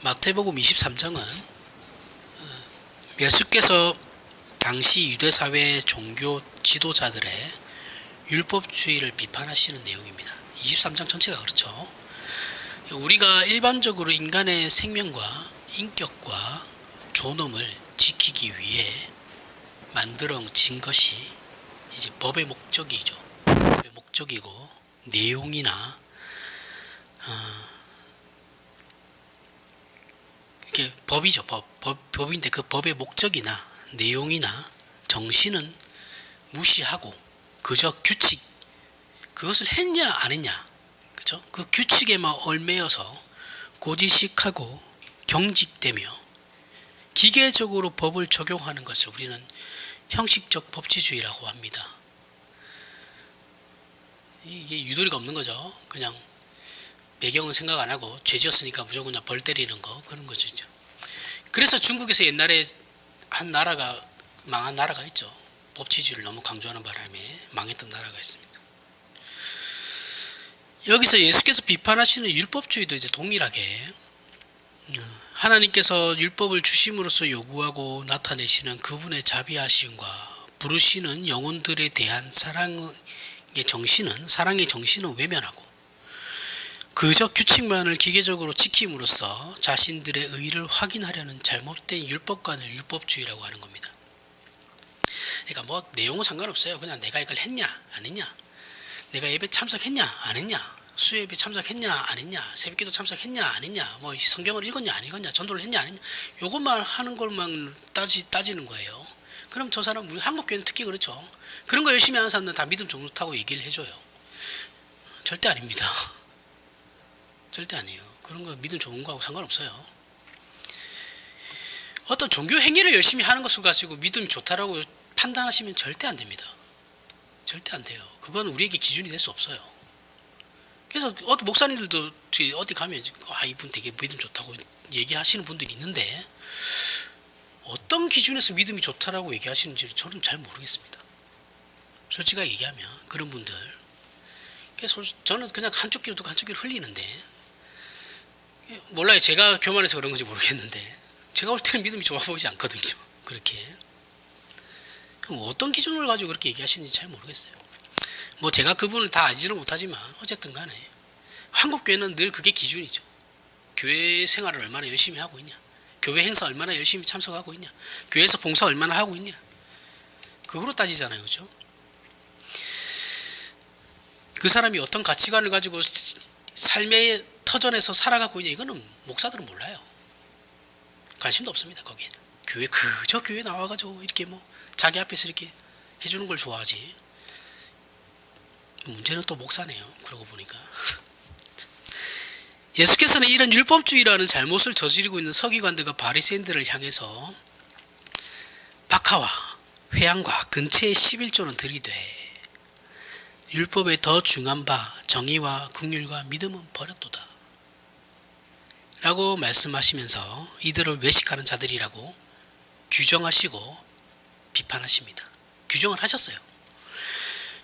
마태복음 23장은 예수께서 당시 유대사회 종교 지도자들의 율법주의를 비판하시는 내용입니다. 23장 전체가 그렇죠. 우리가 일반적으로 인간의 생명과 인격과 존엄을 지키기 위해 만들어진 것이 이제 법의 목적이죠. 법의 목적이고 내용이나 이게 법이죠. 법인데 그 법의 목적이나 내용이나 정신은 무시하고 그저 규칙, 그것을 했냐 안 했냐, 그죠? 그 규칙에만 얽매여서 고지식하고 경직되며 기계적으로 법을 적용하는 것을 우리는 형식적 법치주의라고 합니다. 이게 유도리가 없는 거죠. 그냥 배경은 생각 안 하고 죄 지었으니까 무조건 그냥 벌 때리는 거, 그런 거죠. 그래서 중국에서 옛날에 한 나라가 망한 나라가 있죠. 법치주의를 너무 강조하는 바람에 망했던 나라가 있습니다. 여기서 예수께서 비판하시는 율법주의도 이제 동일하게 하나님께서 율법을 주심으로써 요구하고 나타내시는 그분의 자비하심과 부르시는 영혼들에 대한 사랑의 정신은 외면하고 그저 규칙만을 기계적으로 지킴으로써 자신들의 의를 확인하려는 잘못된 율법관을 율법주의라고 하는 겁니다. 그러니까 뭐 내용은 상관없어요. 그냥 내가 이걸 했냐 안 했냐, 내가 예배 참석했냐 안 했냐, 수요예배 참석했냐 안 했냐, 새벽기도 참석했냐 안 했냐, 뭐 성경을 읽었냐 안 읽었냐, 전도를 했냐 안 했냐, 요것만 하는 것만 따지는 거예요. 그럼 저 사람, 우리 한국교회는 특히 그렇죠. 그런 거 열심히 하는 사람들은 다 믿음 좋다고 얘기를 해줘요. 절대 아닙니다. 절대 아니에요. 그런 거 믿음 좋은 거하고 상관없어요. 어떤 종교 행위를 열심히 하는 것을 가지고 믿음이 좋다라고 판단하시면 절대 안 됩니다. 절대 안 돼요. 그건 우리에게 기준이 될 수 없어요. 그래서 어떤 목사님들도 어디 가면 이분 되게 믿음 좋다고 얘기하시는 분들이 있는데 어떤 기준에서 믿음이 좋다라고 얘기하시는지 저는 잘 모르겠습니다. 솔직하게 얘기하면 그런 분들. 그래서 저는 그냥 한쪽 귀로 듣고 한쪽 귀로 흘리는데, 몰라요. 제가 교만해서 그런 건지 모르겠는데 제가 볼 때는 믿음이 좋아 보이지 않거든요. 그렇게. 어떤 기준을 가지고 그렇게 얘기하시는지 잘 모르겠어요. 뭐 제가 그분을 다 알지는 못하지만 어쨌든 간에 한국교회는 늘 그게 기준이죠. 교회 생활을 얼마나 열심히 하고 있냐, 교회 행사 얼마나 열심히 참석하고 있냐, 교회에서 봉사 얼마나 하고 있냐, 그거로 따지잖아요. 그죠? 그 사람이 어떤 가치관을 가지고 삶의 터전에서 살아가고 있냐, 이거는 목사들은 몰라요. 관심도 없습니다. 거기에는. 그저 교회 나와가지고 이렇게 뭐 자기 앞에서 이렇게 해주는 걸 좋아하지. 문제는 또 목사네요. 그러고 보니까. 예수께서는 이런 율법주의라는 잘못을 저지르고 있는 서기관들과 바리새인들을 향해서 박하와 회양과 근체의 11조는 드리되 율법에 더 중한 바 정의와 긍휼과 믿음은 버렸도다 라고 말씀하시면서 이들을 외식하는 자들이라고 규정하시고 비판하십니다. 규정을 하셨어요.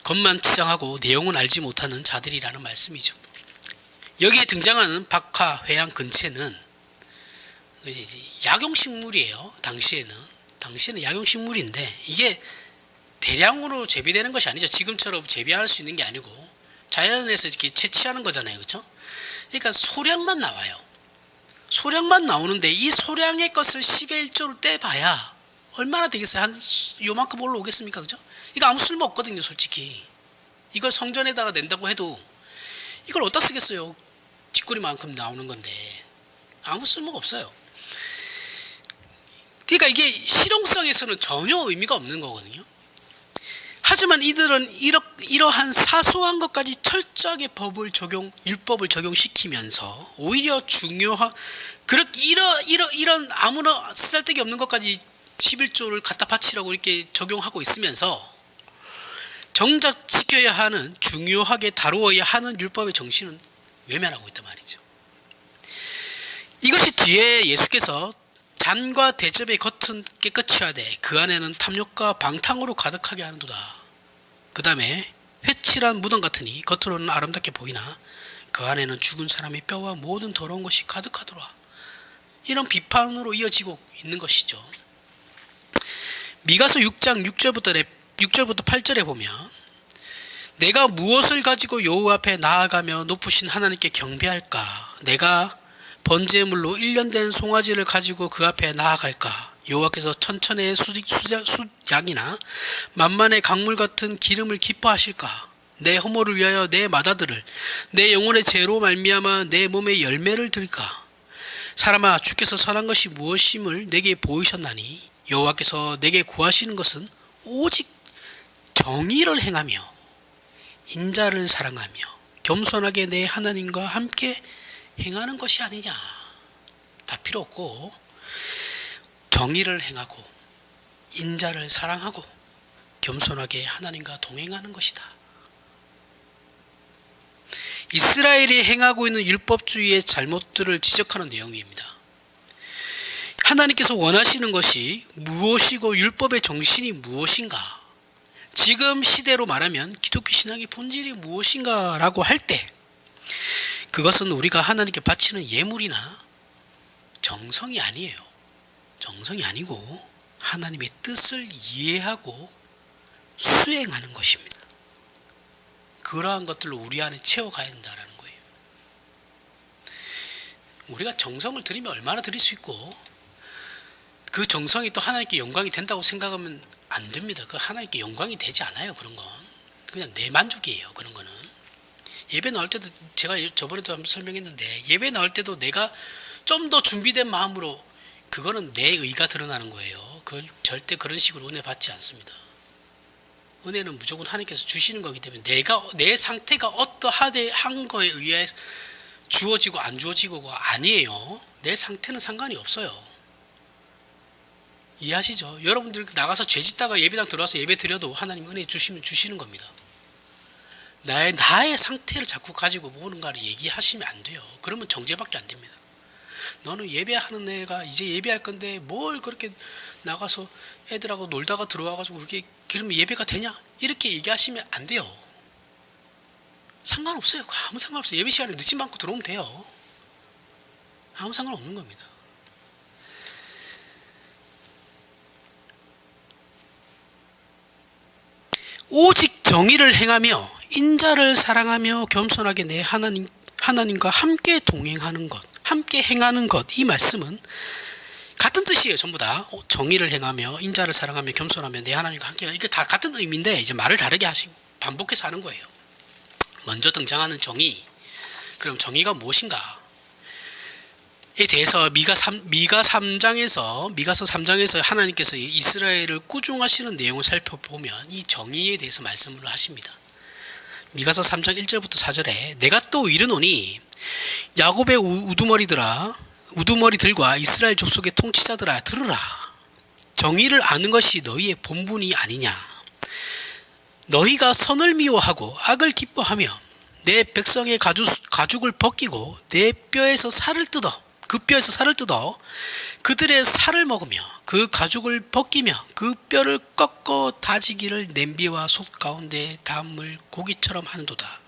겉만 치장하고 내용은 알지 못하는 자들이라는 말씀이죠. 여기에 등장하는 박하, 회양, 근체는 약용식물이에요. 당시에는 약용식물인데 이게 대량으로 재배되는 것이 아니죠. 지금처럼 재배할 수 있는 게 아니고 자연에서 이렇게 채취하는 거잖아요. 그렇죠? 그러니까 소량만 나와요. 소량만 나오는데 이 소량의 것을 10의 1조를 떼봐야 얼마나 되겠어요? 한 요만큼 올라오겠습니까? 그죠? 이거 아무 쓸모 없거든요. 솔직히 이걸 성전에다가 낸다고 해도 이걸 어디다 쓰겠어요? 뒷거리만큼 나오는 건데 아무 쓸모가 없어요. 그러니까 이게 실용성에서는 전혀 의미가 없는 거거든요. 하지만 이들은 이러한 사소한 것까지 철저하게 율법을 적용시키면서 오히려 이런 아무나 쓸데기 없는 것까지 11조를 갖다 바치라고 이렇게 적용하고 있으면서 정작 지켜야 하는, 중요하게 다루어야 하는 율법의 정신은 외면하고 있단 말이죠. 이것이 뒤에 예수께서 잔과 대접의 겉은 깨끗이 하되 그 안에는 탐욕과 방탕으로 가득하게 하는도다. 그 다음에 회칠한 무덤 같으니 겉으로는 아름답게 보이나 그 안에는 죽은 사람의 뼈와 모든 더러운 것이 가득하더라. 이런 비판으로 이어지고 있는 것이죠. 미가서 6장 6절부터 8절에 보면 내가 무엇을 가지고 여호와 앞에 나아가며 높으신 하나님께 경배할까? 내가 번제물로 1년 된 송아지를 가지고 그 앞에 나아갈까? 여호와께서 천천의 수양이나 만만의 강물 같은 기름을 기뻐하실까? 내 허물을 위하여 내 맏아들을 내 영혼의 죄로 말미암아 내 몸에 열매를 드릴까? 사람아, 주께서 선한 것이 무엇임을 내게 보이셨나니 여호와께서 내게 구하시는 것은 오직 정의를 행하며 인자를 사랑하며 겸손하게 내 하나님과 함께 행하는 것이 아니냐. 다 필요 없고 정의를 행하고 인자를 사랑하고 겸손하게 하나님과 동행하는 것이다. 이스라엘이 행하고 있는 율법주의의 잘못들을 지적하는 내용입니다. 하나님께서 원하시는 것이 무엇이고 율법의 정신이 무엇인가? 지금 시대로 말하면 기독교 신앙의 본질이 무엇인가 라고 할 때 그것은 우리가 하나님께 바치는 예물이나 정성이 아니에요. 정성이 아니고 하나님의 뜻을 이해하고 수행하는 것입니다. 그러한 것들로 우리 안에 채워가야 된다는 거예요. 우리가 정성을 들이면 얼마나 드릴 수 있고 그 정성이 또 하나님께 영광이 된다고 생각하면 안 됩니다. 그 하나님께 영광이 되지 않아요. 그런 건 그냥 내 만족이에요. 그런 거는 예배 나올 때도 제가 저번에도 한번 설명했는데 예배 나올 때도 내가 좀 더 준비된 마음으로 그거는 내 의가 드러나는 거예요. 그걸 절대 그런 식으로 은혜 받지 않습니다. 은혜는 무조건 하나님께서 주시는 거기 때문에 내 상태가 어떠한 거에 의해 주어지고 안 주어지고가 아니에요. 내 상태는 상관이 없어요. 이해하시죠? 여러분들 나가서 죄 짓다가 예배당 들어와서 예배 드려도 하나님 은혜 주시면 주시는 겁니다. 나의 상태를 자꾸 가지고 뭔가를 얘기하시면 안 돼요. 그러면 정죄밖에 안 됩니다. 너는 예배하는 애가 이제 예배할 건데 뭘 그렇게 나가서 애들하고 놀다가 들어와가지고 그게 그러면 예배가 되냐? 이렇게 얘기하시면 안 돼요. 상관없어요. 아무 상관없어요. 예배 시간에 늦지 않고 들어오면 돼요. 아무 상관없는 겁니다. 오직 정의를 행하며 인자를 사랑하며 겸손하게 내 하나님과 함께 동행하는 것, 함께 행하는 것, 이 말씀은 같은 뜻이에요. 전부 다 정의를 행하며 인자를 사랑하며 겸손하며 내 하나님과 함께, 이게 다 같은 의미인데 이제 말을 다르게 반복해서 하는 거예요. 먼저 등장하는 정의, 그럼 정의가 무엇인가? 에 대해서 미가서 3장에서 하나님께서 이스라엘을 꾸중하시는 내용을 살펴보면 이 정의에 대해서 말씀을 하십니다. 미가서 3장 1절부터 4절에 내가 또 이르노니 야곱의 우두머리들과 이스라엘 족속의 통치자들아 들으라. 정의를 아는 것이 너희의 본분이 아니냐. 너희가 선을 미워하고 악을 기뻐하며 내 백성의 가죽을 벗기고 내 뼈에서 살을 뜯어 그들의 살을 먹으며 그 가죽을 벗기며 그 뼈를 꺾어 다지기를 냄비와 솥 가운데 담을 고기처럼 하는도다.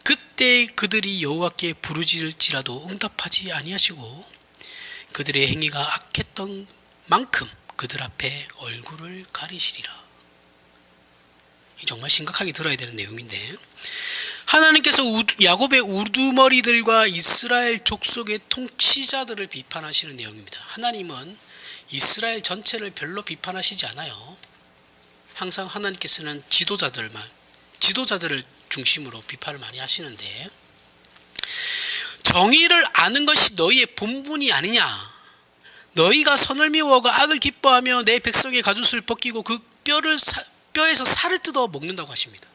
그때 그들이 여호와께 부르짖을지라도 응답하지 아니하시고 그들의 행위가 악했던 만큼 그들 앞에 얼굴을 가리시리라. 정말 심각하게 들어야 되는 내용인데, 하나님께서 야곱의 우두머리들과 이스라엘 족속의 통치자들을 비판하시는 내용입니다. 하나님은 이스라엘 전체를 별로 비판하시지 않아요. 항상 하나님께서는 지도자들을 중심으로 비판을 많이 하시는데, 정의를 아는 것이 너희의 본분이 아니냐. 너희가 선을 미워하고 악을 기뻐하며 내 백성의 가죽을 벗기고 그 뼈에서 살을 뜯어 먹는다고 하십니다.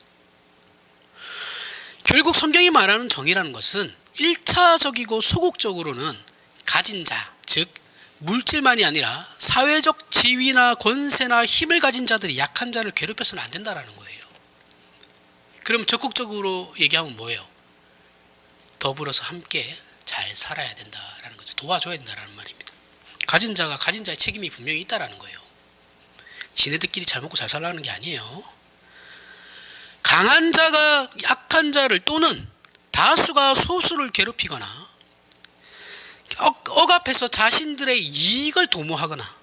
결국 성경이 말하는 정의라는 것은 1차적이고 소극적으로는 가진 자, 즉 물질만이 아니라 사회적 지위나 권세나 힘을 가진 자들이 약한 자를 괴롭혀서는 안 된다는 거예요. 그럼 적극적으로 얘기하면 뭐예요? 더불어서 함께 잘 살아야 된다라는 거죠. 도와줘야 된다는 말입니다. 가진 자가 가진 자의 책임이 분명히 있다는 거예요. 지네들끼리 잘 먹고 잘 살라는 게 아니에요. 강한 자가 약한 자를 또는 다수가 소수를 괴롭히거나 억압해서 자신들의 이익을 도모하거나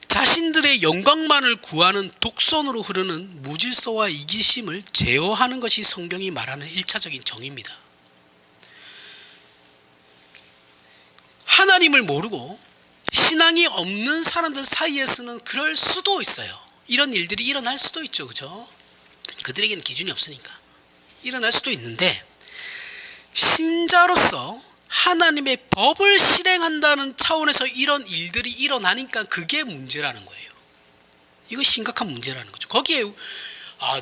자신들의 영광만을 구하는 독선으로 흐르는 무질서와 이기심을 제어하는 것이 성경이 말하는 1차적인 정의입니다. 하나님을 모르고 신앙이 없는 사람들 사이에서는 그럴 수도 있어요. 이런 일들이 일어날 수도 있죠. 그죠? 그들에게는 기준이 없으니까 일어날 수도 있는데, 신자로서 하나님의 법을 실행한다는 차원에서 이런 일들이 일어나니까 그게 문제라는 거예요. 이거 심각한 문제라는 거죠. 거기에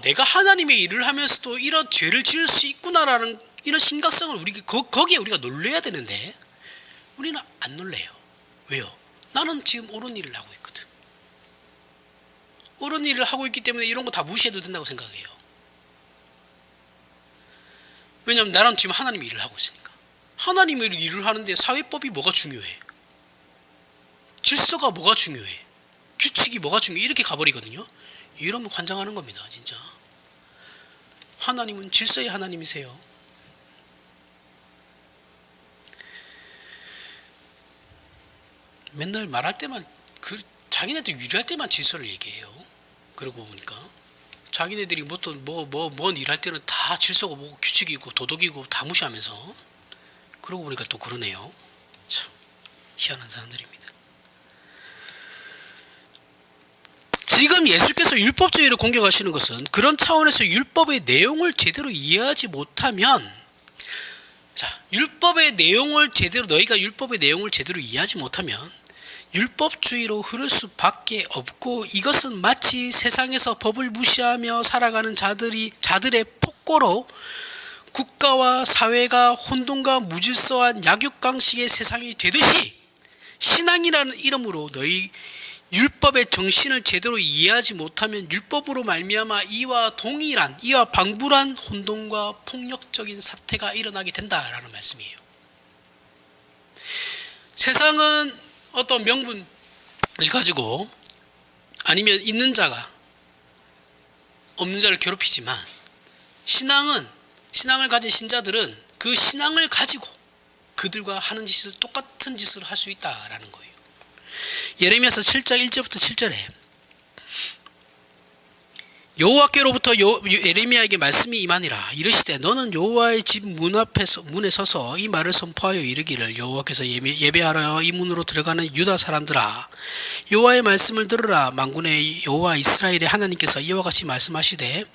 내가 하나님의 일을 하면서도 이런 죄를 지을 수 있구나라는 이런 심각성을 거기에 우리가 놀라야 되는데 우리는 안 놀래요. 왜요? 나는 지금 옳은 일을 하고 있거든. 옳은 일을 하고 있기 때문에 이런 거 다 무시해도 된다고 생각해요. 왜냐하면 나는 지금 하나님의 일을 하고 있으니까. 하나님의 일을 하는데 사회법이 뭐가 중요해? 질서가 뭐가 중요해? 규칙이 뭐가 중요해? 이렇게 가버리거든요. 이러면 환장하는 겁니다. 진짜. 하나님은 질서의 하나님이세요. 맨날 말할 때만 자기네들 위로할 때만 질서를 얘기해요. 그러고 보니까 자기네들이 뭔 일할 때는 다 질서가 뭐고 규칙이고 도덕이고 다 무시하면서, 그러고 보니까 또 그러네요. 참 희한한 사람들입니다. 지금 예수께서 율법주의를 공격하시는 것은 그런 차원에서 율법의 내용을 제대로 이해하지 못하면, 너희가 율법의 내용을 제대로 이해하지 못하면 율법주의로 흐를 수밖에 없고, 이것은 마치 세상에서 법을 무시하며 살아가는 자들의 폭거로 국가와 사회가 혼돈과 무질서한 약육강식의 세상이 되듯이, 신앙이라는 이름으로 너희 율법의 정신을 제대로 이해하지 못하면 율법으로 말미암아 이와 방불한 혼돈과 폭력적인 사태가 일어나게 된다라는 말씀이에요. 세상은 어떤 명분을 가지고 아니면 있는 자가 없는 자를 괴롭히지만, 신앙을 가진 신자들은 그 신앙을 가지고 그들과 하는 똑같은 짓을 할 수 있다라는 거예요. 예레미야서 7장 1절부터 7절에 여호와께로부터 예레미야에게 말씀이 임하니라. 이르시되 너는 여호와의 집 문에 서서 이 말을 선포하여 이르기를, 여호와께서 예배하러 이 문으로 들어가는 유다 사람들아, 여호와의 말씀을 들으라. 만군의 여호와 이스라엘의 하나님께서 이와 같이 말씀하시되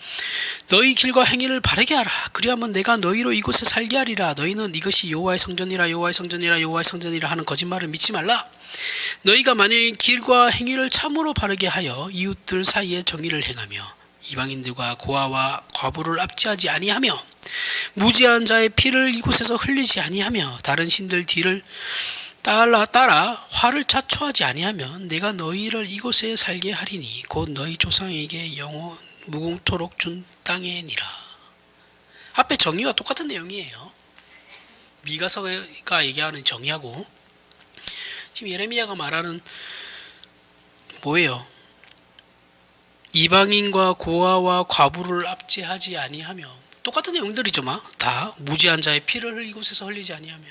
너희 길과 행위를 바르게 하라. 그리하면 내가 너희로 이곳에 살게 하리라. 너희는 이것이 여호와의 성전이라 여호와의 성전이라 여호와의 성전이라 하는 거짓말을 믿지 말라. 너희가 만일 길과 행위를 참으로 바르게 하여 이웃들 사이에 정의를 행하며 이방인들과 고아와 과부를 압제하지 아니하며 무지한 자의 피를 이곳에서 흘리지 아니하며 다른 신들 뒤를 따라 화를 자초하지 아니하면 내가 너희를 이곳에 살게 하리니 곧 너희 조상에게 영원 무궁토록 준 땅에니라. 앞에 정의와 똑같은 내용이에요. 미가서가 얘기하는 정의하고 지금 예레미야가 말하는 뭐예요? 이방인과 고아와 과부를 압제하지 아니하며, 똑같은 내용들이죠. 다 무지한 자의 피를 이곳에서 흘리지 아니하며.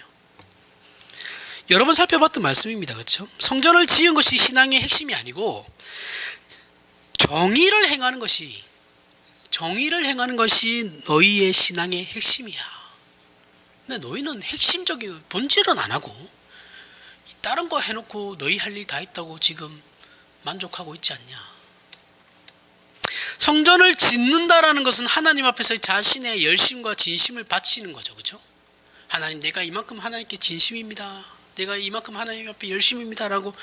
여러 번 살펴봤던 말씀입니다. 그렇죠? 성전을 지은 것이 신앙의 핵심이 아니고 정의를 행하는 것이 너희의 신앙의 핵심이야. 근데 너희는 핵심적인 본질은 안 하고 다른 거 해놓고 너희 할 일 다 했다고 지금 만족하고 있지 않냐. 성전을 짓는다라는 것은 하나님 앞에서 자신의 열심과 진심을 바치는 거죠. 그렇죠? 하나님, 내가 이만큼 하나님께 진심입니다. 내가 이만큼 하나님 앞에 열심입니다라고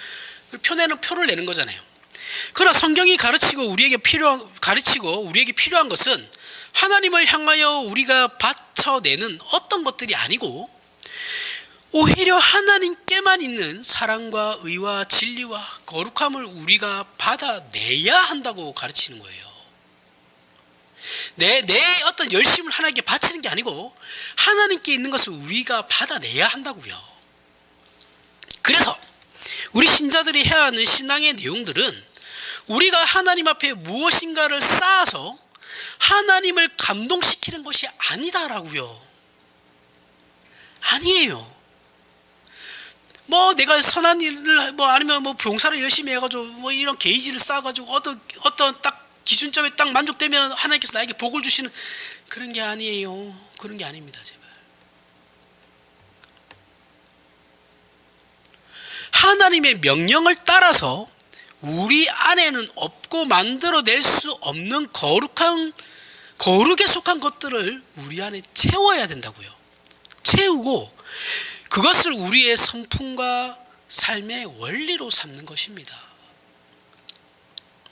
표를 내는 거잖아요. 그러나 성경이 가르치고 우리에게 필요한 것은 하나님을 향하여 우리가 바쳐내는 어떤 것들이 아니고 오히려 하나님께만 있는 사랑과 의와 진리와 거룩함을 우리가 받아내야 한다고 가르치는 거예요. 내 어떤 열심을 하나님께 바치는 게 아니고 하나님께 있는 것을 우리가 받아내야 한다고요. 그래서 우리 신자들이 해야 하는 신앙의 내용들은 우리가 하나님 앞에 무엇인가를 쌓아서 하나님을 감동시키는 것이 아니다라고요. 아니에요. 뭐 내가 선한 일을 뭐 아니면 뭐 봉사를 열심히 해가지고 뭐 이런 게이지를 쌓아가지고 어떤 딱 기준점에 딱 만족되면 하나님께서 나에게 복을 주시는 그런 게 아니에요. 그런 게 아닙니다. 제발. 하나님의 명령을 따라서 우리 안에는 없고 만들어낼 수 없는 거룩에 속한 것들을 우리 안에 채워야 된다고요. 채우고 그것을 우리의 성품과 삶의 원리로 삼는 것입니다.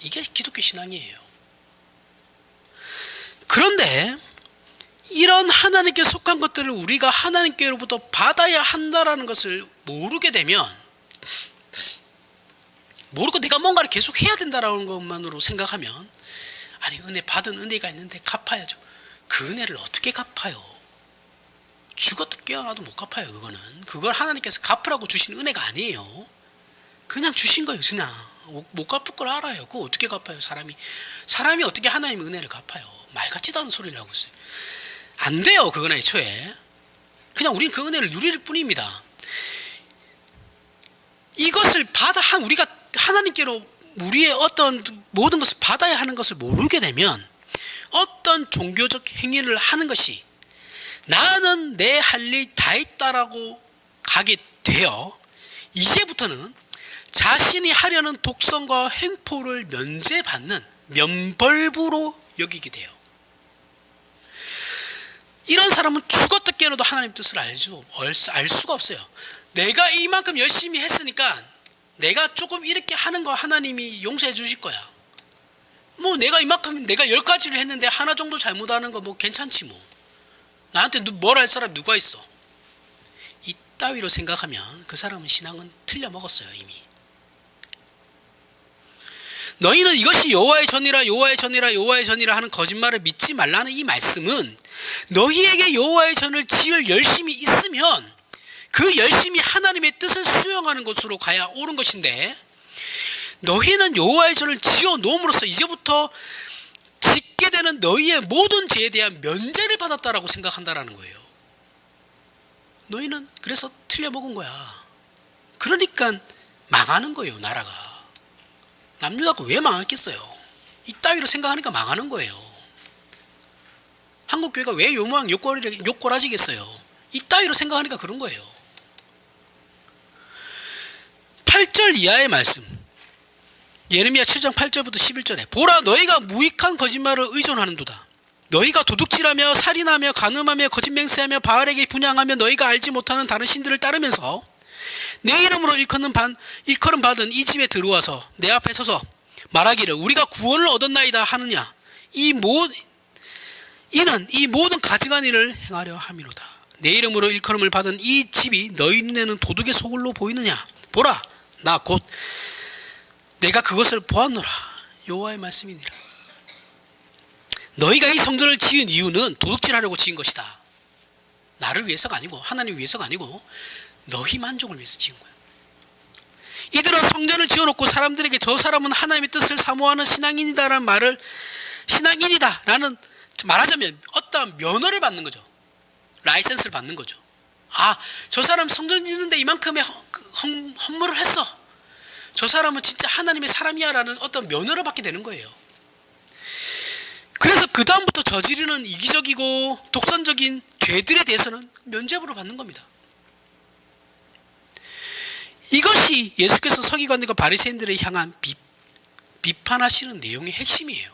이게 기독교 신앙이에요. 그런데 이런 하나님께 속한 것들을 우리가 하나님께로부터 받아야 한다라는 것을 모르게 되면, 모르고 내가 뭔가를 계속 해야 된다라는 것만으로 생각하면, 아니 받은 은혜가 있는데 갚아야죠. 그 은혜를 어떻게 갚아요? 죽었다 깨어나도 못 갚아요. 그걸 하나님께서 갚으라고 주신 은혜가 아니에요. 그냥 주신 거예요. 그냥 못 갚을 걸 알아요. 그거 어떻게 갚아요? 사람이 어떻게 하나님의 은혜를 갚아요? 말 같지도 않은 소리를 하고 있어요. 안 돼요. 그건 애초에. 그냥 우리는 그 은혜를 누릴 뿐입니다. 이것을 우리가 하나님께로 우리의 어떤 모든 것을 받아야 하는 것을 모르게 되면 어떤 종교적 행위를 하는 것이 나는 내 할 일 다 했다라고 가게 되어 이제부터는 자신이 하려는 독성과 행포를 면제받는 면벌부로 여기게 돼요. 이런 사람은 죽었다 깨어나도 하나님 뜻을 알 수가 없어요. 내가 이만큼 열심히 했으니까 내가 조금 이렇게 하는 거 하나님이 용서해 주실 거야. 뭐 내가 이만큼 내가 10가지를 했는데 하나 정도 잘못하는 거 뭐 괜찮지 뭐. 나한테 뭘 할 사람 누가 있어. 이따위로 생각하면 그 사람은 신앙은 틀려먹었어요. 이미. 너희는 이것이 여호와의 전이라 여호와의 전이라 여호와의 전이라 하는 거짓말을 믿지 말라는 이 말씀은 너희에게 여호와의 전을 지을 열심이 있으면 그 열심이 하나님의 뜻을 수용하는 것으로 가야 옳은 것인데, 너희는 여호와의 전을 지어 놓음으로써 이제부터 짓게 되는 너희의 모든 죄에 대한 면제를 받았다라고 생각한다라는 거예요. 너희는 그래서 틀려먹은 거야. 그러니까 망하는 거예요. 나라가. 남유다가 왜 망했겠어요? 이따위로 생각하니까 망하는 거예요. 한국교회가 왜 요 모양 욕골아지겠어요? 이따위로 생각하니까 그런 거예요. 8절 이하의 말씀, 예레미야 7장 8절부터 11절에 보라, 너희가 무익한 거짓말을 의존하는도다. 너희가 도둑질하며 살인하며 간음하며 거짓맹세하며 바알에게 분향하며 너희가 알지 못하는 다른 신들을 따르면서 내 이름으로 일컬음 받은 이 집에 들어와서 내 앞에 서서 말하기를 우리가 구원을 얻었나이다 하느냐. 이는 이 모든 가증한 일을 행하려 함이로다. 내 이름으로 일컬음을 받은 이 집이 너희 눈에는 도둑의 소굴로 보이느냐. 보라, 나 곧 내가 그것을 보았노라. 여호와의 말씀이니라. 너희가 이 성전을 지은 이유는 도둑질하려고 지은 것이다. 나를 위해서가 아니고 하나님 위해서가 아니고 너희 만족을 위해서 지은 거야. 이들은 성전을 지어놓고 사람들에게 저 사람은 하나님의 뜻을 사모하는 신앙인이다라는 신앙인이다라는, 말하자면 어떠한 면허를 받는 거죠. 라이센스를 받는 거죠. 아, 저 사람 성전 짓는데 이만큼의 헌물을 했어. 저 사람은 진짜 하나님의 사람이야 라는 어떤 면허를 받게 되는 거예요. 그래서 그 다음부터 저지르는 이기적이고 독선적인 죄들에 대해서는 면죄부를 받는 겁니다. 이것이 예수께서 서기관들과 바리새인들을 향한 비판하시는 내용의 핵심이에요.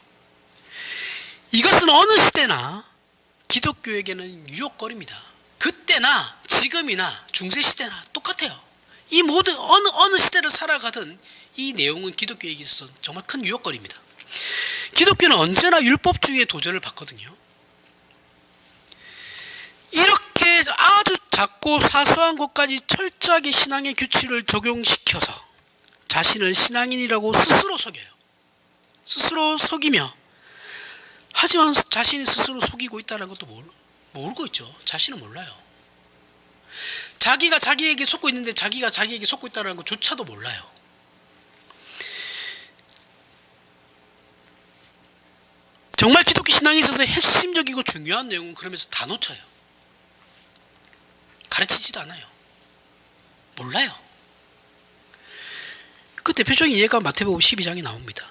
이것은 어느 시대나 기독교에게는 유혹거리입니다. 그때나 지금이나 중세시대나 똑같아요. 이 모든 어느 시대를 살아가든 이 내용은 기독교에게 있어서 정말 큰 유혹거리입니다. 기독교는 언제나 율법주의의 도전을 받거든요. 이렇게 아주 작고 사소한 것까지 철저하게 신앙의 규칙을 적용시켜서 자신을 신앙인이라고 스스로 속여요. 스스로 속이며, 하지만 자신이 스스로 속이고 있다는 것도 모르고 있죠. 자신은 몰라요. 자기가 자기에게 속고 있는데 자기가 자기에게 속고 있다는 것조차도 몰라요. 정말 기독교 신앙에 있어서 핵심적이고 중요한 내용은 그러면서 다 놓쳐요. 가르치지도 않아요. 몰라요. 대표적인 예가 마태복음 12장에 나옵니다.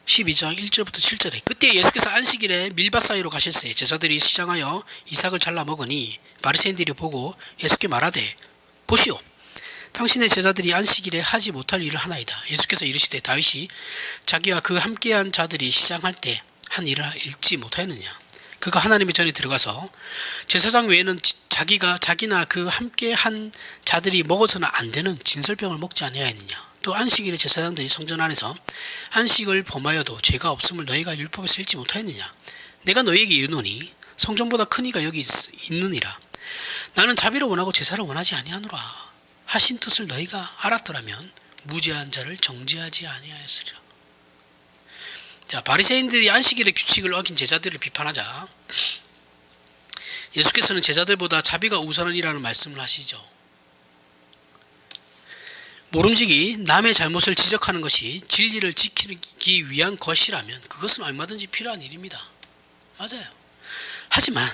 12장 1절부터 7절에 그때 예수께서 안식일에 밀밭 사이로 가실새 제자들이 시장하여 이삭을 잘라 먹으니 바리새인들이 보고 예수께 말하되 보시오 당신의 제자들이 안식일에 하지 못할 일을 하나이다. 예수께서 이르시되 다윗이 자기와 그 함께한 자들이 시장할 때 한 일을 읽지 못하였느냐. 그가 하나님의 전에 들어가서 제사장 외에는 자기나 그 함께한 자들이 먹어서는 안 되는 진설병을 먹지 아니하였느냐. 또 안식일에 제사장들이 성전 안에서 안식을 범하여도 죄가 없음을 너희가 율법에서 읽지 못하였느냐. 내가 너희에게 이르노니 성전보다 큰 이가 여기 있느니라. 나는 자비를 원하고 제사를 원하지 아니하노라 하신 뜻을 너희가 알았더라면 무죄한 자를 정죄하지 아니하였으리라. 자, 바리새인들이 안식일의 규칙을 어긴 제자들을 비판하자 예수께서는 제자들보다 자비가 우선이라는 말씀을 하시죠. 모름지기 남의 잘못을 지적하는 것이 진리를 지키기 위한 것이라면 그것은 얼마든지 필요한 일입니다. 맞아요. 하지만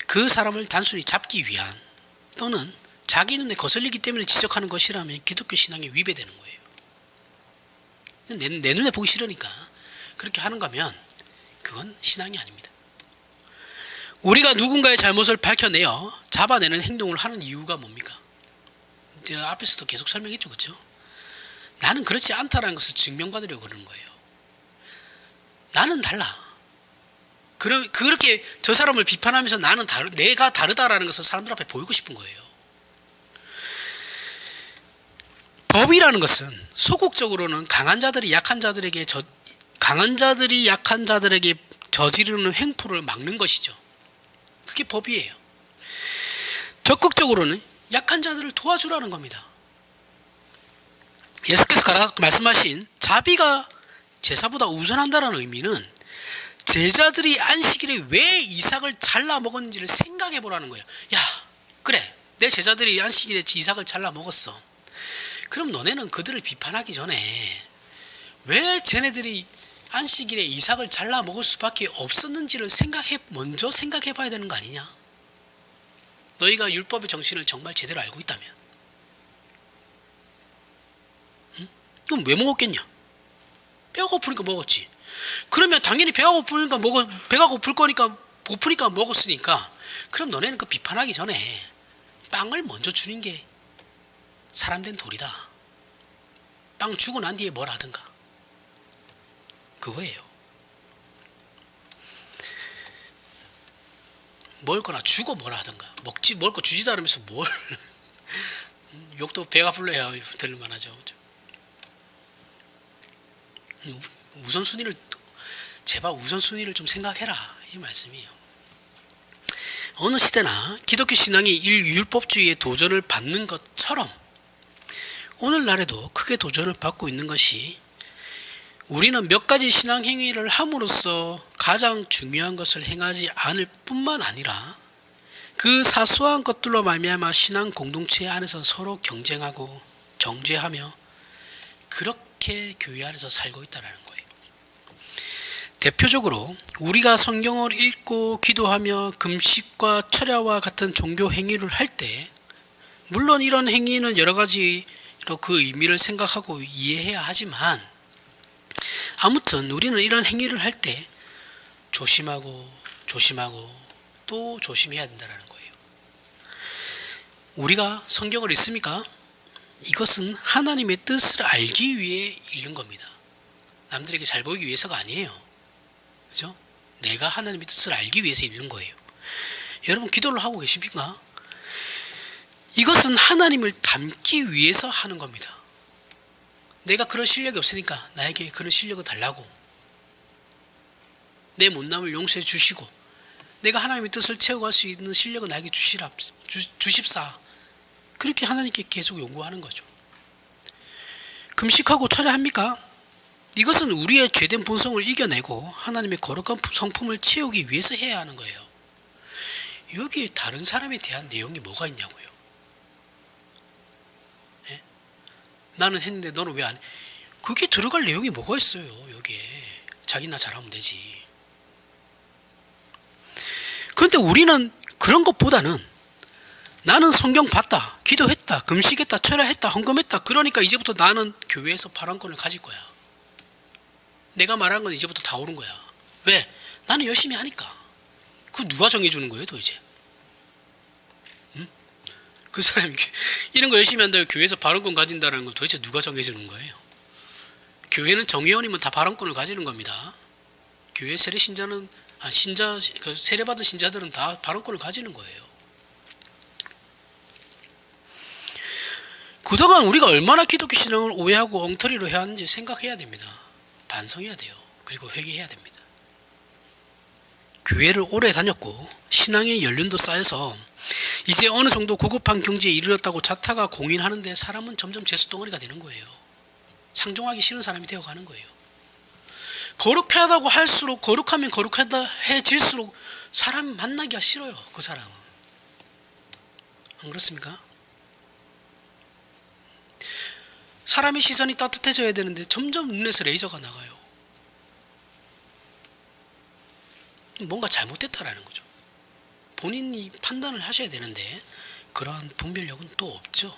그 사람을 단순히 잡기 위한 또는 자기 눈에 거슬리기 때문에 지적하는 것이라면 기독교 신앙에 위배되는 거예요. 내 눈에 보기 싫으니까 그렇게 하는 거면 그건 신앙이 아닙니다. 우리가 누군가의 잘못을 밝혀내어 잡아내는 행동을 하는 이유가 뭡니까? 제가 앞에서도 계속 설명했죠. 그렇죠? 나는 그렇지 않다라는 것을 증명받으려고 그러는 거예요. 나는 달라. 그렇게 저 사람을 비판하면서 내가 다르다라는 것을 사람들 앞에 보이고 싶은 거예요. 법이라는 것은 소극적으로는 강한 자들이 약한 자들에게 저지르는 횡포를 막는 것이죠. 그게 법이에요. 적극적으로는 약한 자들을 도와주라는 겁니다. 예수께서 말씀하신 자비가 제사보다 우선한다는 의미는 제자들이 안식일에 왜 이삭을 잘라 먹었는지를 생각해 보라는 거예요. 야, 그래, 내 제자들이 안식일에 이삭을 잘라 먹었어. 그럼 너네는 그들을 비판하기 전에 왜 쟤네들이 안식일에 이삭을 잘라 먹을 수밖에 없었는지를 먼저 생각해 봐야 되는 거 아니냐? 너희가 율법의 정신을 정말 제대로 알고 있다면. 응? 그럼 왜 먹었겠냐? 배가 고프니까 먹었지. 그러면 당연히 배가 고프니까 먹었으니까 그럼 너네는 그 비판하기 전에 빵을 먼저 주는 게 사람된 도리다. 빵 주고 난 뒤에 뭘 하든가. 그거예요. 먹거나 주고 뭘 하든가. 먹을 거 주지도 않으면서 뭘 욕도 배가 불러야 들을만 하죠. 제발 우선순위를 좀 생각해라 이 말씀이에요. 어느 시대나 기독교 신앙이 율법주의의 도전을 받는 것처럼 오늘날에도 크게 도전을 받고 있는 것이 우리는 몇 가지 신앙 행위를 함으로써 가장 중요한 것을 행하지 않을 뿐만 아니라 그 사소한 것들로 말미암아 신앙 공동체 안에서 서로 경쟁하고 정죄하며 그렇게 교회 안에서 살고 있다는 거예요. 대표적으로 우리가 성경을 읽고 기도하며 금식과 철야와 같은 종교 행위를 할 때 물론 이런 행위는 여러 가지로 그 의미를 생각하고 이해해야 하지만 아무튼 우리는 이런 행위를 할 때 조심하고 또 조심해야 된다는 거예요. 우리가 성경을 읽습니까? 이것은 하나님의 뜻을 알기 위해 읽는 겁니다. 남들에게 잘 보이기 위해서가 아니에요. 그죠? 내가 하나님의 뜻을 알기 위해서 읽는 거예요. 여러분 기도를 하고 계십니까? 이것은 하나님을 닮기 위해서 하는 겁니다. 내가 그런 실력이 없으니까 나에게 그런 실력을 달라고, 내 못남을 용서해 주시고 내가 하나님의 뜻을 채워갈 수 있는 실력을 나에게 주십사. 그렇게 하나님께 계속 요구하는 거죠. 금식하고 철야합니까? 이것은 우리의 죄된 본성을 이겨내고 하나님의 거룩한 성품을 채우기 위해서 해야 하는 거예요. 여기에 다른 사람에 대한 내용이 뭐가 있냐고요. 예? 나는 했는데 너는 왜 안 해? 그게 들어갈 내용이 뭐가 있어요. 여기에 자기나 잘하면 되지. 그런데 우리는 그런 것보다는 나는 성경 봤다, 기도했다, 금식했다, 철야했다, 헌금했다. 그러니까 이제부터 나는 교회에서 발언권을 가질 거야. 내가 말한 건 이제부터 다 옳은 거야. 왜? 나는 열심히 하니까. 그거 누가 정해주는 거예요 도대체? 응? 그 사람이 이런 거 열심히 한다고 교회에서 발언권 가진다는 거 도대체 누가 정해주는 거예요? 교회는 정회원이면 다 발언권을 가지는 겁니다. 교회 세례 신자는 그 세례받은 신자들은 다 발언권을 가지는 거예요. 그동안 우리가 얼마나 기독교 신앙을 오해하고 엉터리로 해왔는지 생각해야 됩니다. 반성해야 돼요. 그리고 회개해야 됩니다. 교회를 오래 다녔고 신앙의 연륜도 쌓여서 이제 어느 정도 고급한 경지에 이르렀다고 자타가 공인하는데 사람은 점점 재수덩어리가 되는 거예요. 상종하기 싫은 사람이 되어가는 거예요. 거룩하다고 할수록, 거룩하면 거룩하다 해질수록 사람 만나기가 싫어요. 그 사람은. 안 그렇습니까? 사람의 시선이 따뜻해져야 되는데 점점 눈에서 레이저가 나가요. 뭔가 잘못됐다라는 거죠. 본인이 판단을 하셔야 되는데 그러한 분별력은 또 없죠.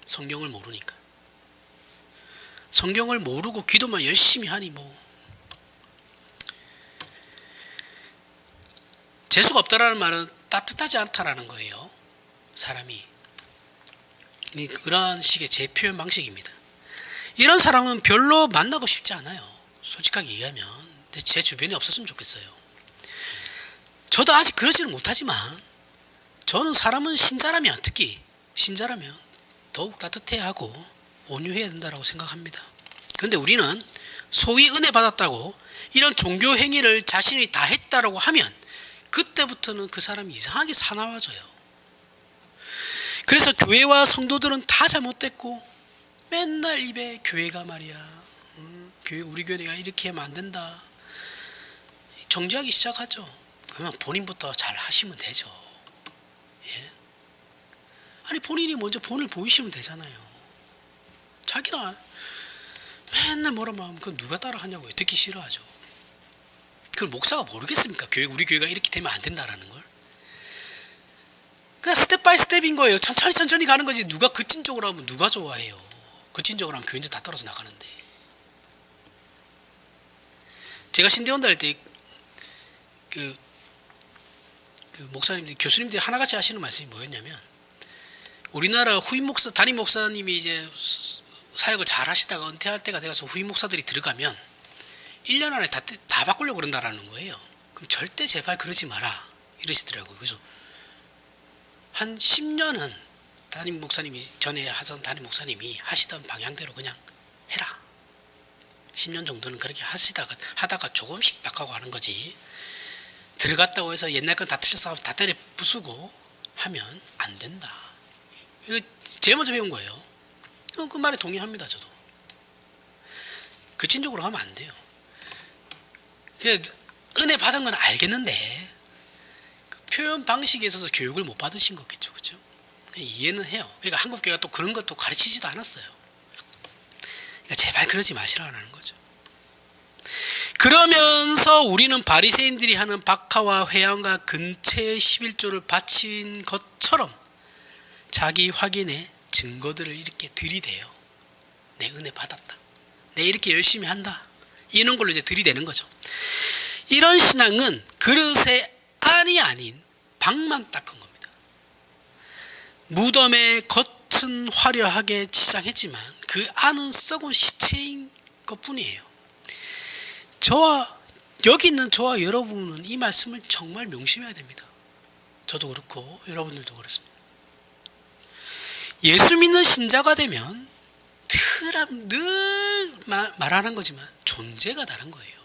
성경을 모르니까. 성경을 모르고 기도만 열심히 하니 뭐 재수가 없다라는 말은 따뜻하지 않다라는 거예요. 사람이. 그러한 식의 제 표현 방식입니다. 이런 사람은 별로 만나고 싶지 않아요. 솔직하게 얘기하면. 근데 제 주변에 없었으면 좋겠어요. 저도 아직 그러지는 못하지만 저는 사람은 신자라면, 특히 신자라면 더욱 따뜻해야 하고 온유해야 된다고 생각합니다. 그런데 우리는 소위 은혜 받았다고 이런 종교 행위를 자신이 다 했다라고 하면 그때부터는 그 사람이 이상하게 사나워져요. 그래서 교회와 성도들은 다 잘못됐고 맨날 입에 교회가 말이야, 우리 교회가 이렇게 하면 안 된다, 정죄하기 시작하죠. 그러면 본인부터 잘 하시면 되죠. 예? 아니 본인이 먼저 본을 보이시면 되잖아요. 자기나 맨날 뭐라고 하면 그건 누가 따라 하냐고요. 듣기 싫어하죠. 그걸 목사가 모르겠습니까? 우리 교회가 이렇게 되면 안 된다라는 걸. 그냥 스텝 바이 스텝인 거예요. 천천히 가는 거지. 누가 급진적으로 하면 누가 좋아해요. 급진적으로 하면 교인들 다 떨어져 나가는데. 제가 신대원대 할 때 그 목사님들, 교수님들이 하나같이 하시는 말씀이 뭐였냐면, 우리나라 후임 목사, 담임 목사님이 이제 사역을 잘 하시다가 은퇴할 때가 돼서 후임 목사들이 들어가면 1년 안에 다 바꾸려고 그런다라는 거예요. 그럼 절대 제발 그러지 마라 이러시더라고요. 그래서 한 10년은 담임 목사님이, 전에 하던 담임 목사님이 하시던 방향대로 그냥 해라. 10년 정도는 그렇게 하다가 조금씩 바꿔고 하는 거지. 들어갔다고 해서 옛날 건 다 틀려서 다 때려 부수고 하면 안 된다. 이거 제일 먼저 배운 거예요. 그 말에 동의합니다. 저도. 급진적으로 하면 안 돼요. 은혜 받은 건 알겠는데 그 표현 방식에 있어서 교육을 못 받으신 거겠죠. 그렇죠? 이해는 해요. 그러니까 한국교회가 또 그런 것도 가르치지도 않았어요. 그러니까 제발 그러지 마시라는 거죠. 그러면서 우리는 바리새인들이 하는 박하와 회양과 근체의 11조를 바친 것처럼 자기 확인의 증거들을 이렇게 들이대요. 내 은혜 받았다. 내 이렇게 열심히 한다. 이런 걸로 이제 들이대는 거죠. 이런 신앙은 그릇의 안이 아닌 방만 닦은 겁니다. 무덤의 겉은 화려하게 치장했지만 그 안은 썩은 시체인 것뿐이에요. 여기 있는 저와 여러분은 이 말씀을 정말 명심해야 됩니다. 저도 그렇고 여러분들도 그렇습니다. 예수 믿는 신자가 되면 늘 말하는 거지만 존재가 다른 거예요.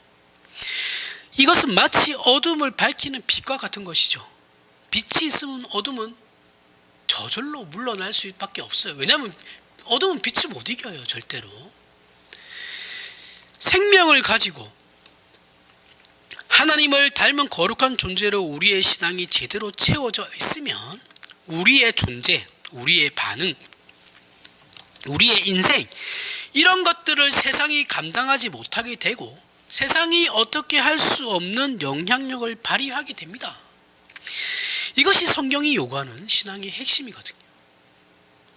이것은 마치 어둠을 밝히는 빛과 같은 것이죠. 빛이 있으면 어둠은 저절로 물러날 수밖에 없어요. 왜냐하면 어둠은 빛을 못 이겨요. 절대로. 생명을 가지고 하나님을 닮은 거룩한 존재로 우리의 신앙이 제대로 채워져 있으면 우리의 존재, 우리의 반응, 우리의 인생, 이런 것들을 세상이 감당하지 못하게 되고 세상이 어떻게 할 수 없는 영향력을 발휘하게 됩니다. 이것이 성경이 요구하는 신앙의 핵심이거든요.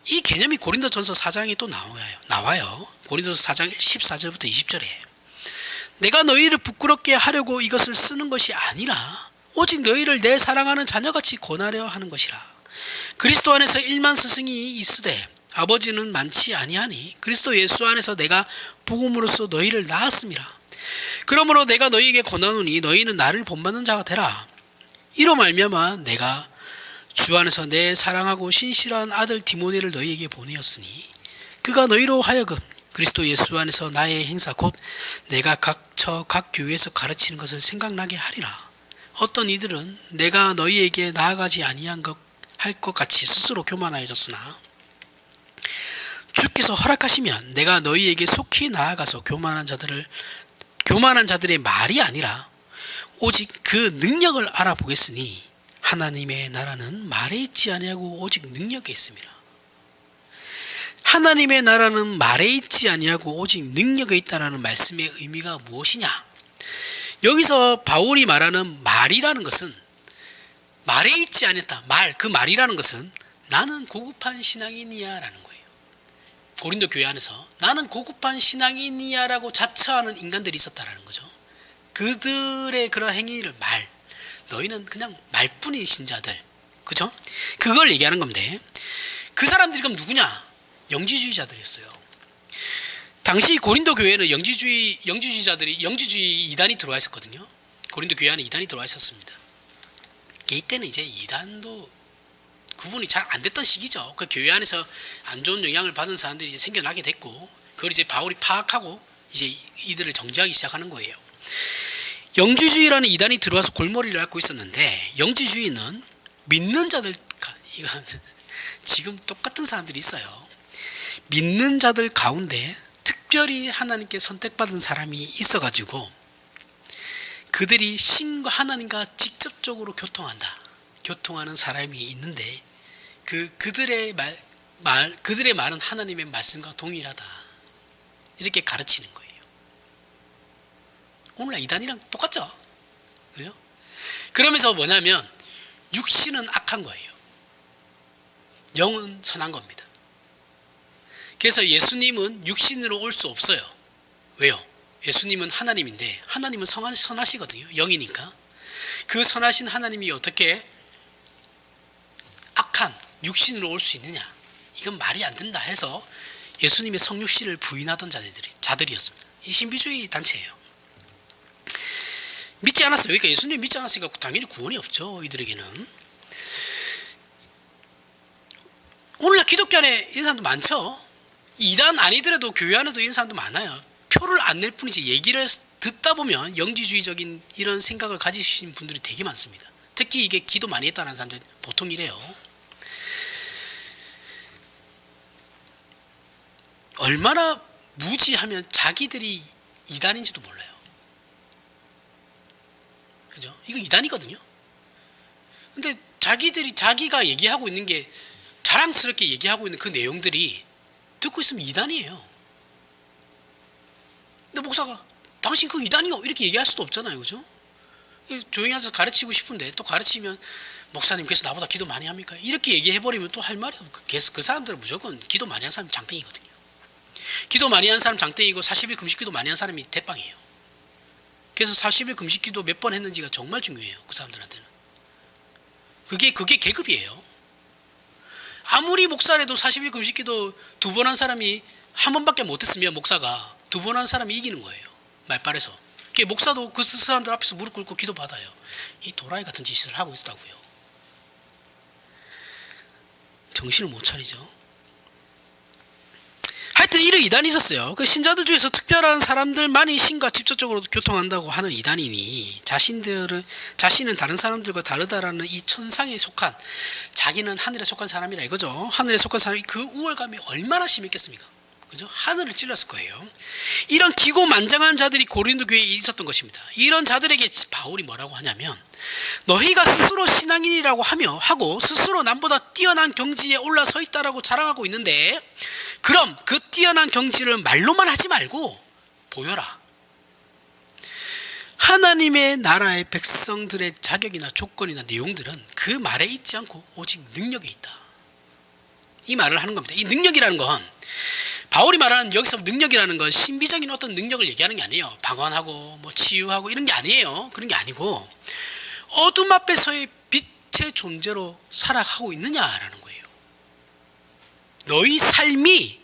이 개념이 고린도전서 4장에 또 나와요. 고린도전서 4장 14절부터 20절에 내가 너희를 부끄럽게 하려고 이것을 쓰는 것이 아니라 오직 너희를 내 사랑하는 자녀같이 권하려 하는 것이라. 그리스도 안에서 1만 스승이 있으되 아버지는 많지 아니하니 그리스도 예수 안에서 내가 복음으로써 너희를 낳았음이라. 그러므로 내가 너희에게 권하노니 너희는 나를 본받는 자가 되라. 이로 말미암아 내가 주 안에서 내 사랑하고 신실한 아들 디모데를 너희에게 보내었으니 그가 너희로 하여금 그리스도 예수 안에서 나의 행사 곧 내가 각 교회에서 가르치는 것을 생각나게 하리라. 어떤 이들은 내가 너희에게 나아가지 아니한 할 것 같이 스스로 교만하여졌으나 주께서 허락하시면 내가 너희에게 속히 나아가서 교만한 자들의 말이 아니라 오직 그 능력을 알아보겠으니 하나님의 나라는 말에 있지 아니하고 오직 능력에 있습니다. 하나님의 나라는 말에 있지 아니하고 오직 능력에 있다라는 말씀의 의미가 무엇이냐? 여기서 바울이 말하는 말이라는 것은 말에 있지 않았다. 그 말이라는 것은 나는 고급한 신앙인이야 라는 거예요. 고린도 교회 안에서 나는 고급한 신앙인이야 라고 자처하는 인간들이 있었다라는 거죠. 그들의 그런 행위를 너희는 그냥 말뿐인 신자들, 그죠? 그걸 얘기하는 건데 그 사람들이 그럼 누구냐? 영지주의자들이었어요. 당시 고린도 교회에는 영지주의 이단이 들어와 있었거든요. 고린도 교회 안에 이단이 들어와 있었습니다. 이때는 이제 이단도 구분이 잘 안 됐던 시기죠. 그 교회 안에서 안 좋은 영향을 받은 사람들이 이제 생겨나게 됐고, 그걸 이제 바울이 파악하고 이제 이들을 정죄하기 시작하는 거예요. 영지주의라는 이단이 들어와서 골머리를 앓고 있었는데, 영지주의는 믿는 자들, 이건 지금 똑같은 사람들이 있어요. 믿는 자들 가운데 특별히 하나님께 선택받은 사람이 있어가지고 그들이 신과 하나님과 직접적으로 교통하는 사람이 있는데 그들의 말은 하나님의 말씀과 동일하다, 이렇게 가르치는 거예요. 오늘날 이단이랑 똑같죠? 그죠? 그러면서 뭐냐면 육신은 악한 거예요. 영은 선한 겁니다. 그래서 예수님은 육신으로 올 수 없어요. 왜요? 예수님은 하나님인데 하나님은 선하시거든요. 영이니까. 그 선하신 하나님이 어떻게 악한 육신으로 올 수 있느냐? 이건 말이 안 된다 해서 예수님의 성육신을 부인하던 자들이었습니다. 이 신비주의 단체예요. 믿지 않았어요. 그러니까 예수님 믿지 않았으니까 당연히 구원이 없죠. 이들에게는. 오늘날 기독교 안에 이런 사람도 많죠. 이단 아니더라도 교회 안에도 이런 사람도 많아요. 표를 안 낼 뿐이지 얘기를 듣다 보면 영지주의적인 이런 생각을 가지신 분들이 되게 많습니다. 특히 이게 기도 많이 했다는 사람들 보통 이래요. 얼마나 무지하면 자기들이 이단인지도 몰라요. 그죠? 이거 이단이거든요. 근데 자기가 얘기하고 있는 게 자랑스럽게 얘기하고 있는 그 내용들이 듣고 있으면 이단이에요. 근데 목사가 당신 그 이단이요 이렇게 얘기할 수도 없잖아요. 그죠? 조용히 앉아서 가르치고 싶은데 또 가르치면 목사님께서 나보다 기도 많이 합니까? 이렇게 얘기해버리면 또 할 말이 없고, 그 사람들은 무조건 기도 많이 한 사람이 장땡이거든요. 기도 많이 한 사람 장땡이고 40일 금식기도 많이 한 사람이 대빵이에요. 그래서 40일 금식기도 몇 번 했는지가 정말 중요해요. 그 사람들한테는. 그게 계급이에요. 아무리 목사라도 40일 금식기도 2번 한 사람이 한 번밖에 못했으면 목사가 2번 한 사람이 이기는 거예요. 말빨에서. 목사도 그 사람들 앞에서 무릎 꿇고 기도 받아요. 이 도라이 같은 짓을 하고 있다고요. 정신을 못 차리죠. 하여튼 이런 이단이 있었어요. 그 신자들 중에서 특별한 사람들만이 신과 직접적으로 교통한다고 하는 이단이니 자신은 다른 사람들과 다르다라는 이 천상에 속한, 자기는 하늘에 속한 사람이라 이거죠. 하늘에 속한 사람이 그 우월감이 얼마나 심했겠습니까? 그죠? 하늘을 찔렀을 거예요. 이런 기고만장한 자들이 고린도 교회에 있었던 것입니다. 이런 자들에게 바울이 뭐라고 하냐면, 너희가 스스로 신앙인이라고 하고 스스로 남보다 뛰어난 경지에 올라서 있다라고 자랑하고 있는데, 그럼 그 뛰어난 경지를 말로만 하지 말고 보여라. 하나님의 나라의 백성들의 자격이나 조건이나 내용들은 그 말에 있지 않고 오직 능력에 있다. 이 말을 하는 겁니다. 이 능력이라는 건, 바울이 말하는 여기서 능력이라는 건 신비적인 어떤 능력을 얘기하는 게 아니에요. 방언하고 뭐 치유하고 이런 게 아니에요. 그런 게 아니고 어둠 앞에서의 빛의 존재로 살아가고 있느냐라는 거예요. 너희 삶이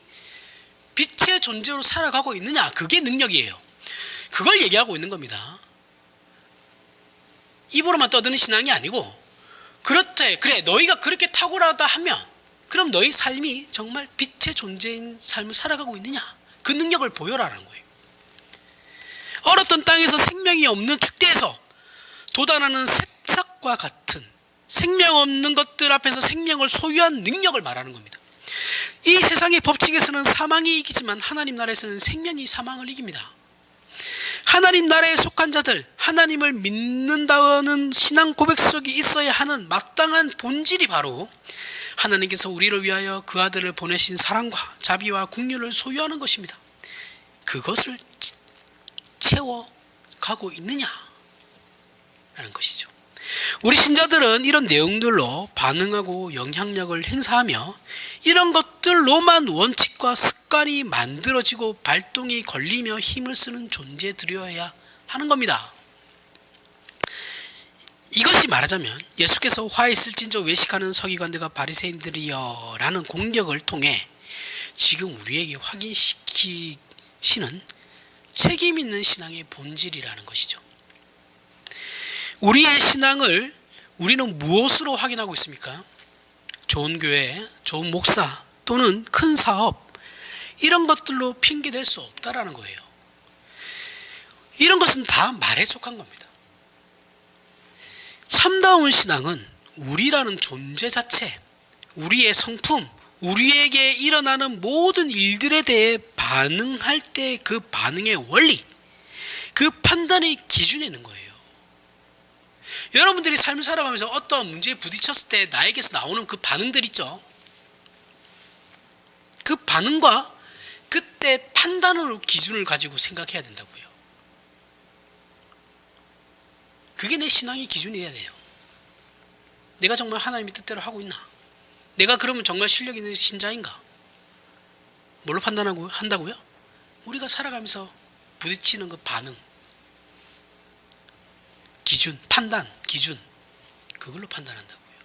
빛의 존재로 살아가고 있느냐, 그게 능력이에요. 그걸 얘기하고 있는 겁니다. 입으로만 떠드는 신앙이 아니고, 그렇대, 그래, 너희가 그렇게 탁월하다 하면 그럼 너희 삶이 정말 빛의 존재인 삶을 살아가고 있느냐, 그 능력을 보여라는 거예요. 얼었던 땅에서 생명이 없는 축대에서 돋아나는 새싹과 같은 생명 없는 것들 앞에서 생명을 소유한 능력을 말하는 겁니다. 이 세상의 법칙에서는 사망이 이기지만 하나님 나라에서는 생명이 사망을 이깁니다. 하나님 나라에 속한 자들, 하나님을 믿는다는 신앙 고백 속에 있어야 하는 마땅한 본질이 바로 하나님께서 우리를 위하여 그 아들을 보내신 사랑과 자비와 긍휼을 소유하는 것입니다. 그것을 채워가고 있느냐라는 것이죠. 우리 신자들은 이런 내용들로 반응하고 영향력을 행사하며 이런 것들로만 원칙과 습관이 만들어지고 발동이 걸리며 힘을 쓰는 존재들이어야 하는 겁니다. 이것이 말하자면 예수께서 화 있을진저 외식하는 서기관들과 바리새인들이여 라는 공격을 통해 지금 우리에게 확인시키시는 책임 있는 신앙의 본질이라는 것이죠. 우리의 신앙을 우리는 무엇으로 확인하고 있습니까? 좋은 교회, 좋은 목사 또는 큰 사업, 이런 것들로 핑계댈 수 없다라는 거예요. 이런 것은 다 말에 속한 겁니다. 참다운 신앙은 우리라는 존재 자체, 우리의 성품, 우리에게 일어나는 모든 일들에 대해 반응할 때 그 반응의 원리, 그 판단의 기준에 있는 거예요. 여러분들이 삶을 살아가면서 어떤 문제에 부딪혔을 때 나에게서 나오는 그 반응들 있죠. 그 반응과 그때 판단으로 기준을 가지고 생각해야 된다고요. 그게 내 신앙의 기준이어야 돼요. 내가 정말 하나님의 뜻대로 하고 있나? 내가 그러면 정말 실력 있는 신자인가? 뭘로 한다고요? 우리가 살아가면서 부딪히는 그 반응, 기준, 판단, 기준, 그걸로 판단한다고요.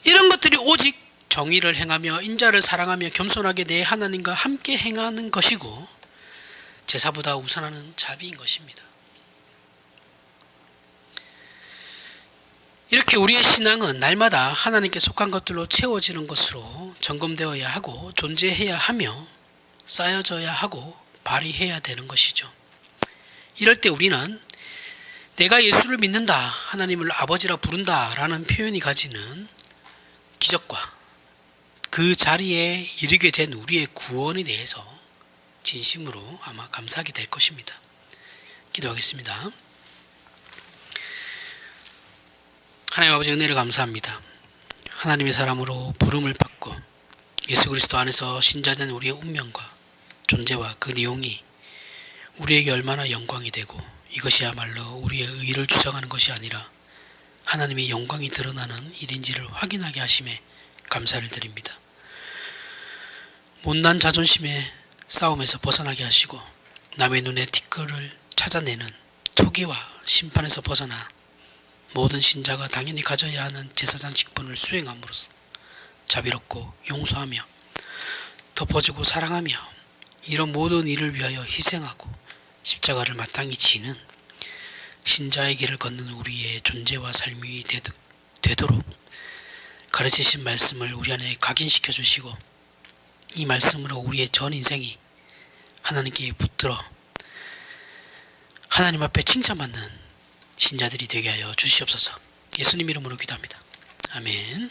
이런 것들이 오직 정의를 행하며 인자를 사랑하며 겸손하게 내 하나님과 함께 행하는 것이고 제사보다 우선하는 자비인 것입니다. 이렇게 우리의 신앙은 날마다 하나님께 속한 것들로 채워지는 것으로 점검되어야 하고 존재해야 하며 쌓여져야 하고 발휘해야 되는 것이죠. 이럴 때 우리는 내가 예수를 믿는다, 하나님을 아버지라 부른다 라는 표현이 가지는 기적과 그 자리에 이르게 된 우리의 구원에 대해서 진심으로 아마 감사하게 될 것입니다. 기도하겠습니다. 하나님 아버지, 은혜를 감사합니다. 하나님의 사람으로 부름을 받고 예수 그리스도 안에서 신자된 우리의 운명과 존재와 그 내용이 우리에게 얼마나 영광이 되고 이것이야말로 우리의 의를 주장하는 것이 아니라 하나님의 영광이 드러나는 일인지를 확인하게 하심에 감사를 드립니다. 못난 자존심의 싸움에서 벗어나게 하시고 남의 눈에 티끌을 찾아내는 투기와 심판에서 벗어나 모든 신자가 당연히 가져야 하는 제사장 직분을 수행함으로써 자비롭고 용서하며 덮어주고 사랑하며 이런 모든 일을 위하여 희생하고 십자가를 마땅히 지는 신자의 길을 걷는 우리의 존재와 삶이 되도록 가르치신 말씀을 우리 안에 각인시켜 주시고 이 말씀으로 우리의 전 인생이 하나님께 붙들어 하나님 앞에 칭찬받는 신자들이 되게 하여 주시옵소서. 예수님 이름으로 기도합니다. 아멘.